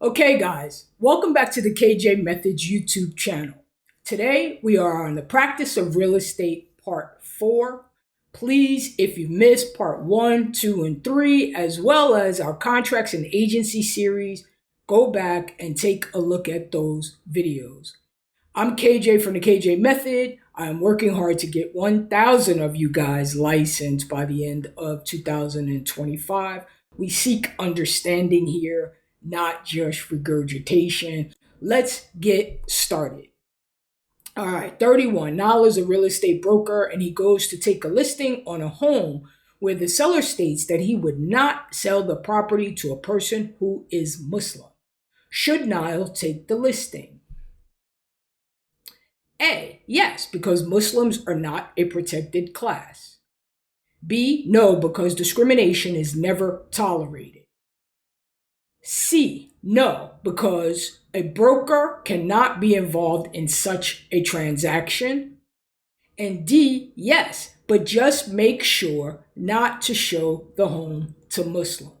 Okay, guys, welcome back to the KJ Methods YouTube channel. Today, we are on the practice of real estate part 4. Please, if you missed part 1, 2, and 3, as well as our contracts and agency series, go back and take a look at those videos. I'm KJ from the KJ Method. I'm working hard to get 1,000 of you guys licensed by the end of 2025. We seek understanding here, not just regurgitation. Let's get started. All right, 31. Nal is a real estate broker and he goes to take a listing on a home where the seller states that he would not sell the property to a person who is Muslim. Should Nile take the listing? A, yes, because Muslims are not a protected class. B, no, because discrimination is never tolerated. C, no, because a broker cannot be involved in such a transaction. And D, yes, but just make sure not to show the home to Muslims.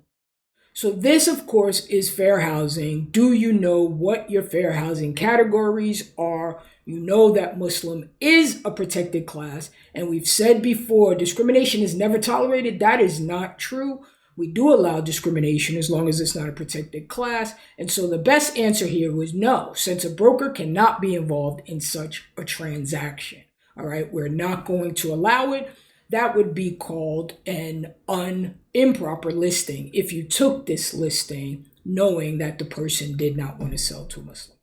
So this, of course, is fair housing. Do you know what your fair housing categories are? You know that Muslim is a protected class. And we've said before, discrimination is never tolerated. That is not true. We do allow discrimination as long as it's not a protected class. And so the best answer here was no, since a broker cannot be involved in such a transaction. All right, we're not going to allow it. That would be called an improper listing if you took this listing knowing that the person did not want to sell to a Muslim.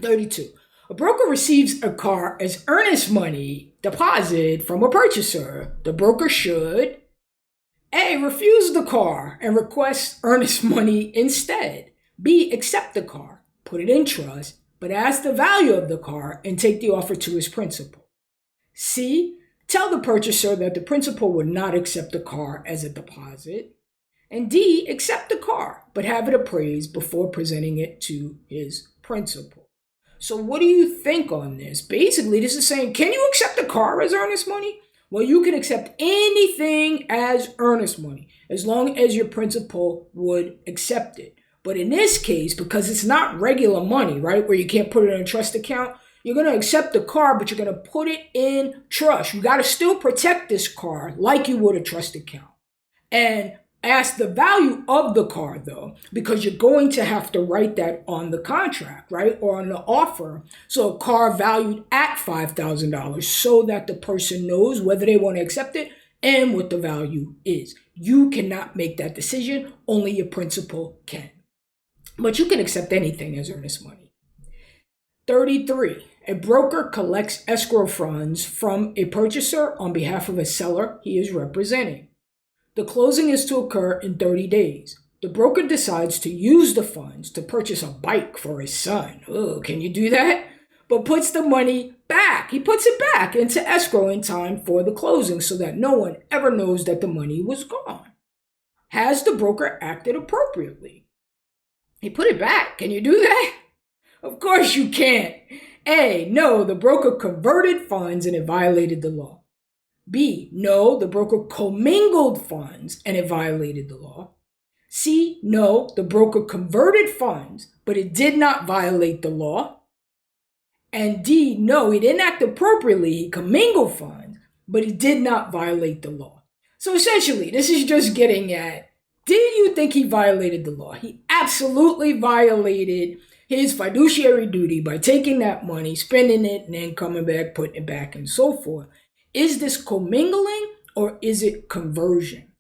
32. A broker receives a car as earnest money deposit from a purchaser. The broker should A, refuse the car and request earnest money instead. B, accept the car, put it in trust, but ask the value of the car and take the offer to his principal. C, tell the purchaser that the principal would not accept the car as a deposit. And D, accept the car, but have it appraised before presenting it to his principal. So what do you think on this? Basically, this is saying, can you accept the car as earnest money? Well, you can accept anything as earnest money as long as your principal would accept it. But in this case, because it's not regular money, right, where you can't put it in a trust account, you're going to accept the car, but you're going to put it in trust. You got to still protect this car like you would a trust account. And ask the value of the car, though, because you're going to have to write that on the contract, right, or on the offer. So a car valued at $5,000 so that the person knows whether they want to accept it and what the value is. You cannot make that decision. Only your principal can. But you can accept anything as earnest money. 33. A broker collects escrow funds from a purchaser on behalf of a seller he is representing. The closing is to occur in 30 days. The broker decides to use the funds to purchase a bike for his son. Oh, can you do that? But puts the money back. He puts it back into escrow in time for the closing so that no one ever knows that the money was gone. Has the broker acted appropriately? He put it back. Can you do that? Of course you can't. A, no, the broker converted funds and it violated the law. B, no, the broker commingled funds and it violated the law. C, no, the broker converted funds, but it did not violate the law. And D, no, he didn't act appropriately. He commingled funds, but he did not violate the law. So essentially, this is just getting at, did you think he violated the law? He absolutely violated his fiduciary duty by taking that money, spending it, and then coming back, putting it back, and so forth. Is this commingling or is it conversion?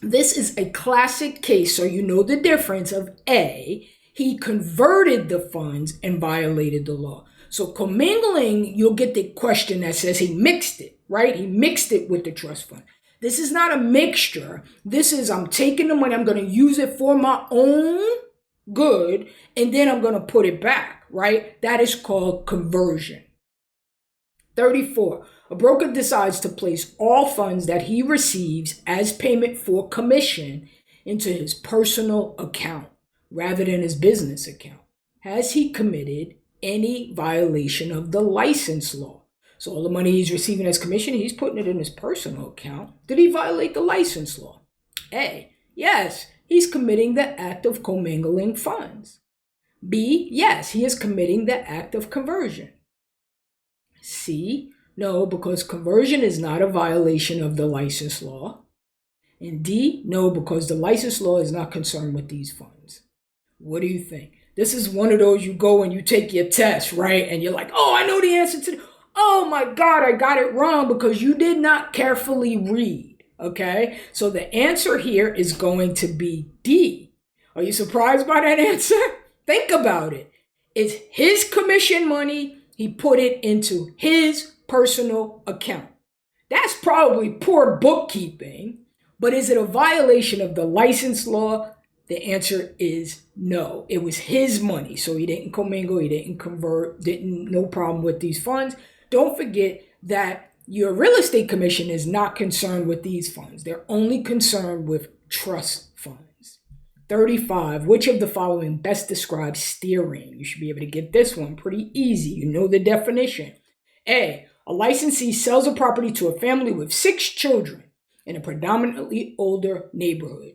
This is a classic case, so you know the difference of A, he converted the funds and violated the law. So commingling, you'll get the question that says he mixed it, right? He mixed it with the trust fund. This is not a mixture. This is, I'm taking the money, I'm going to use it for my own good, and then I'm going to put it back, right? That is called conversion. 34. A broker decides to place all funds that he receives as payment for commission into his personal account rather than his business account. Has he committed any violation of the license law? So all the money he's receiving as commission, he's putting it in his personal account. Did he violate the license law? A, yes, he he's committing the act of commingling funds. B, yes, he is committing the act of conversion. C, no, because conversion is not a violation of the license law. And D, no, because the license law is not concerned with these funds. What do you think? This is one of those you go and you take your test, right? And you're like, oh, I know the answer to oh my God, I got it wrong because you did not carefully read, okay? So the answer here is going to be D. Are you surprised by that answer? Think about it. It's his commission money. He put it into his personal account. That's probably poor bookkeeping, but is it a violation of the license law? The answer is no. It was his money, so he didn't commingle, he didn't convert, no problem with these funds. Don't forget that your real estate commission is not concerned with these funds. They're only concerned with trust funds. 35, which of the following best describes steering? You should be able to get this one pretty easy. You know the definition. A licensee sells a property to a family with 6 children in a predominantly older neighborhood.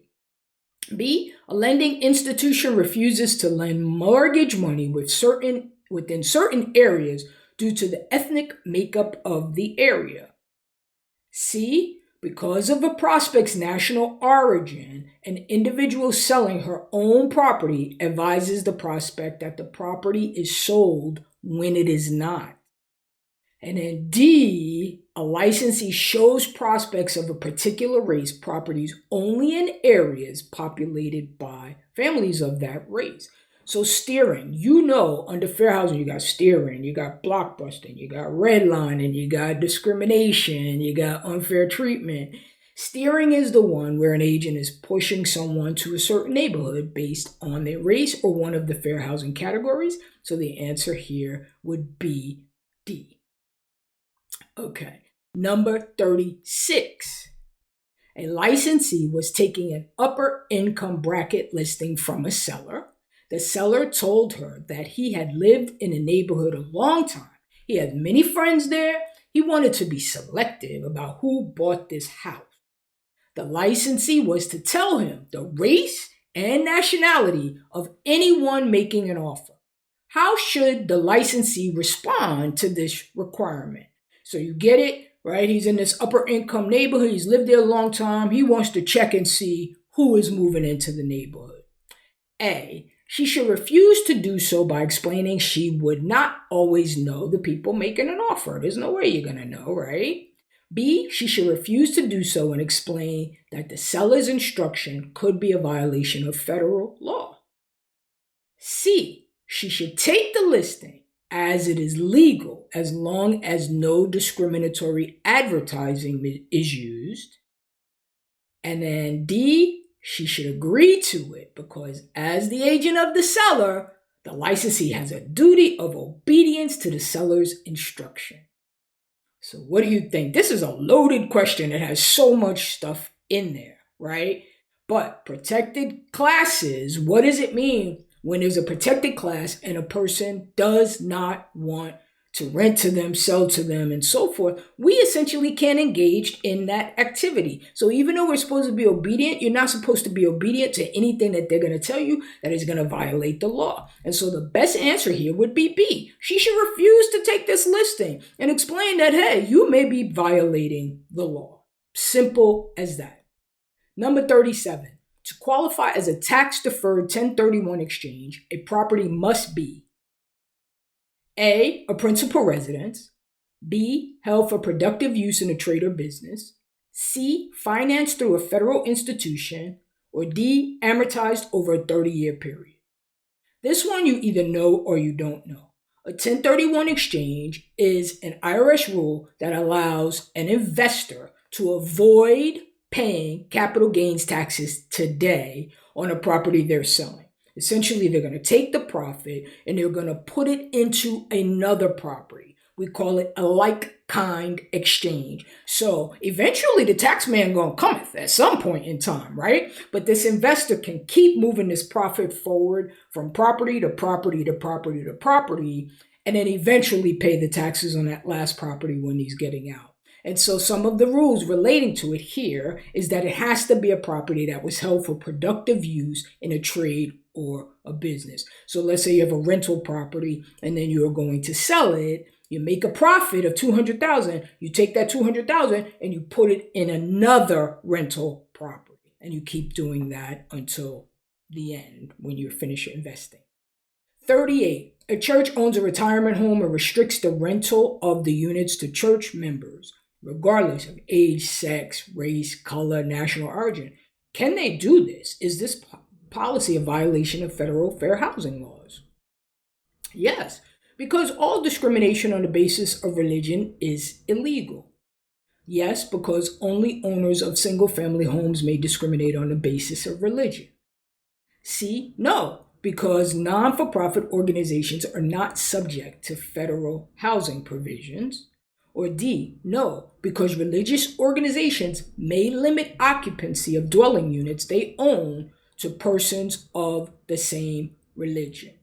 B, a lending institution refuses to lend mortgage money within certain areas due to the ethnic makeup of the area. C, because of a prospect's national origin, an individual selling her own property advises the prospect that the property is sold when it is not. And then D, a licensee shows prospects of a particular race properties only in areas populated by families of that race. So steering, under fair housing, you got steering, you got blockbusting, you got redlining, you got discrimination, you got unfair treatment. Steering is the one where an agent is pushing someone to a certain neighborhood based on their race or one of the fair housing categories. So the answer here would be D. Okay, number 36. A licensee was taking an upper income bracket listing from a seller. The seller told her that he had lived in a neighborhood a long time. He had many friends there. He wanted to be selective about who bought this house. The licensee was to tell him the race and nationality of anyone making an offer. How should the licensee respond to this requirement? So you get it, right? He's in this upper income neighborhood. He's lived there a long time. He wants to check and see who is moving into the neighborhood. A, she should refuse to do so by explaining she would not always know the people making an offer. There's no way you're going to know, right? B, she should refuse to do so and explain that the seller's instruction could be a violation of federal law. C, she should take the listing as it is legal as long as no discriminatory advertising is used. And then D, she should agree to it because as the agent of the seller, the licensee has a duty of obedience to the seller's instruction. So what do you think? This is a loaded question. It has so much stuff in there, right? But protected classes, what does it mean when there's a protected class and a person does not want to rent to them, sell to them, and so forth? We essentially can't engage in that activity. So even though we're supposed to be obedient, you're not supposed to be obedient to anything that they're going to tell you that is going to violate the law. And so the best answer here would be B. She should refuse to take this listing and explain that, hey, you may be violating the law. Simple as that. Number 37. To qualify as a tax-deferred 1031 exchange, a property must be A, a principal residence, B, held for productive use in a trade or business, C, financed through a federal institution, or D, amortized over a 30-year period. This one you either know or you don't know. A 1031 exchange is an IRS rule that allows an investor to avoid paying capital gains taxes today on a property they're selling. Essentially, they're going to take the profit and they're going to put it into another property. We call it a like-kind exchange. So eventually the tax man going to come at some point in time, right? But this investor can keep moving this profit forward from property to property to property to property, and then eventually pay the taxes on that last property when he's getting out. And so some of the rules relating to it here is that it has to be a property that was held for productive use in a trade or a business. So let's say you have a rental property and then you're going to sell it. You make a profit of $200,000. You take that $200,000 and you put it in another rental property. And you keep doing that until the end when you finish investing. 38. A church owns a retirement home and restricts the rental of the units to church members, regardless of age, sex, race, color, national origin. Can they do this? Is this policy a violation of federal fair housing laws? Yes, because all discrimination on the basis of religion is illegal. Yes, because only owners of single-family homes may discriminate on the basis of religion. C, no, because non-for-profit organizations are not subject to federal housing provisions. Or D, no, because religious organizations may limit occupancy of dwelling units they own to persons of the same religion.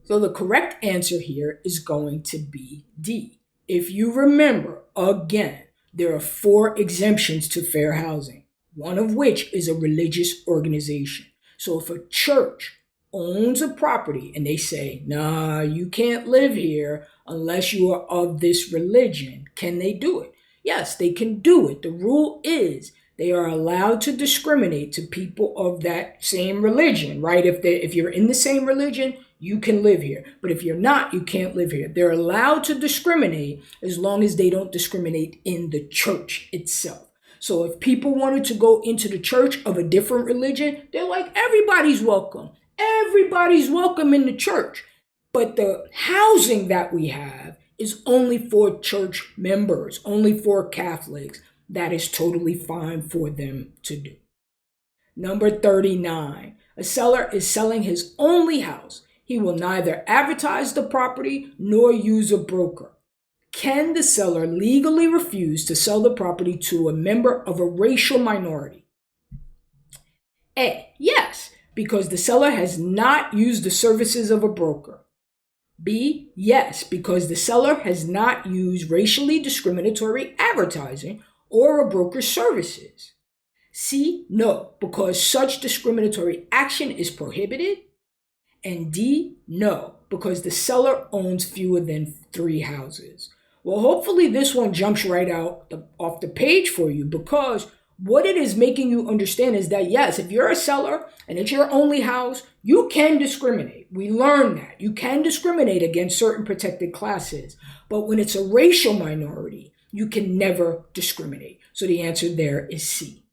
So the correct answer here is going to be D. If you remember, again, there are 4 exemptions to fair housing, one of which is a religious organization. So if a church owns a property and they say, nah, you can't live here unless you are of this religion, can they do it? Yes, they can do it. The rule is they are allowed to discriminate to people of that same religion, right? If you're in the same religion, you can live here. But if you're not, you can't live here. They're allowed to discriminate as long as they don't discriminate in the church itself. So if people wanted to go into the church of a different religion, they're like, everybody's welcome. Everybody's welcome in the church. But the housing that we have is only for church members, only for Catholics. That is totally fine for them to do. Number 39, a seller is selling his only house. He will neither advertise the property nor use a broker. Can the seller legally refuse to sell the property to a member of a racial minority? A, yes, because the seller has not used the services of a broker. B, yes, because the seller has not used racially discriminatory advertising or a broker's services. C, no, because such discriminatory action is prohibited. And D, no, because the seller owns fewer than 3 houses. Well, hopefully this one jumps right out off the page for you, because what it is making you understand is that, yes, if you're a seller and it's your only house, you can discriminate. We learned that. You can discriminate against certain protected classes. But when it's a racial minority, you can never discriminate. So the answer there is C.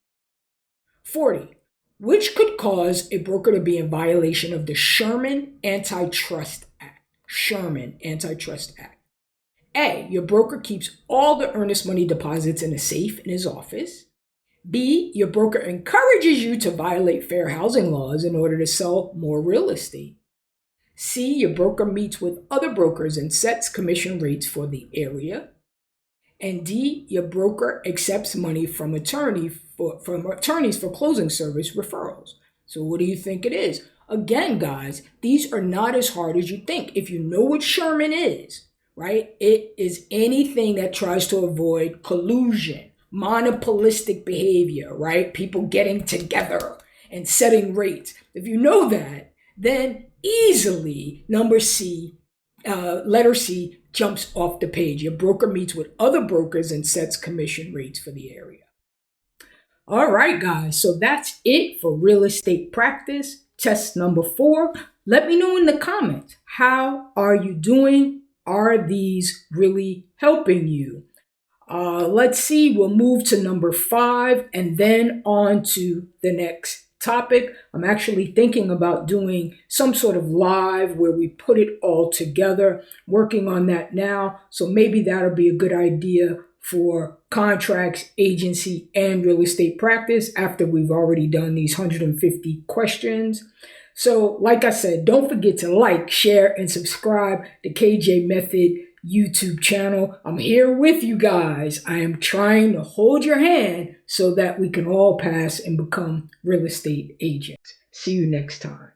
40. Which could cause a broker to be in violation of the Sherman Antitrust Act. Sherman Antitrust Act. A, your broker keeps all the earnest money deposits in a safe in his office. B, your broker encourages you to violate fair housing laws in order to sell more real estate. C, your broker meets with other brokers and sets commission rates for the area. And D, your broker accepts money from attorneys for closing service referrals. So what do you think it is? Again, guys, these are not as hard as you think. If you know what Sherman is, right? It is anything that tries to avoid collusion, monopolistic behavior, right? People getting together and setting rates. If you know that, then easily letter C jumps off the page. Your broker meets with other brokers and sets commission rates for the area. All right, guys. So that's it for real estate practice test number 4. Let me know in the comments, how are you doing? Are these really helping you? Let's see. We'll move to number 5 and then on to the next topic. I'm actually thinking about doing some sort of live where we put it all together, working on that now. So maybe that'll be a good idea for contracts, agency, and real estate practice after we've already done these 150 questions. So like I said, don't forget to like, share, and subscribe to KJ Method YouTube channel. I'm here with you guys. I am trying to hold your hand so that we can all pass and become real estate agents. See you next time.